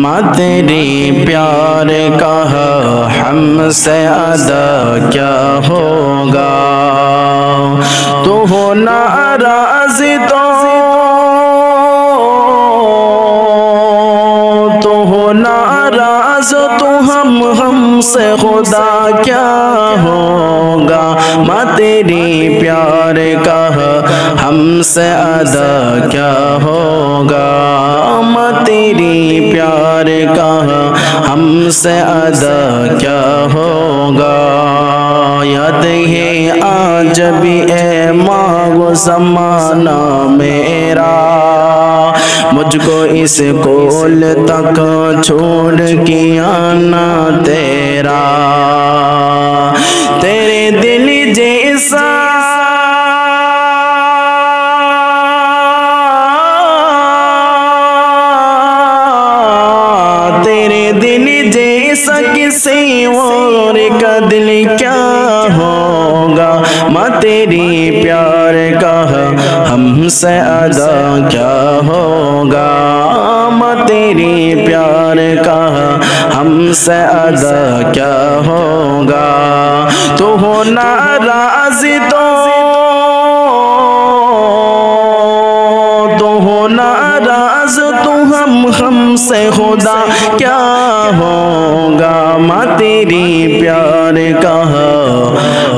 माँ तेरी प्यार का हमसे अदा क्या होगा। तू हो नाराज़ तो हो नाराज़ तो हमसे खुदा क्या होगा। माँ तेरी प्यार का हमसे अदा क्या होगा। माँ तेरी प्यार का हमसे अदा क्या होगा। याद है आज भी ए माँ वो ज़माना मेरा, मुझको इस कोल तक छोड़ के आना तेरा। तेरे दिल जैसा किसी और का दिल क्या होगा। माँ तेरी प्यार का हमसे अदा क्या होगा। माँ तेरी प्यार का हमसे अदा क्या होगा। तो हो नाराज़ तो हो नाराज़ तो हमसे खुदा क्या होगा। माँ तेरी प्यार का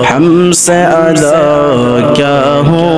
हमसे अदा क्या हो।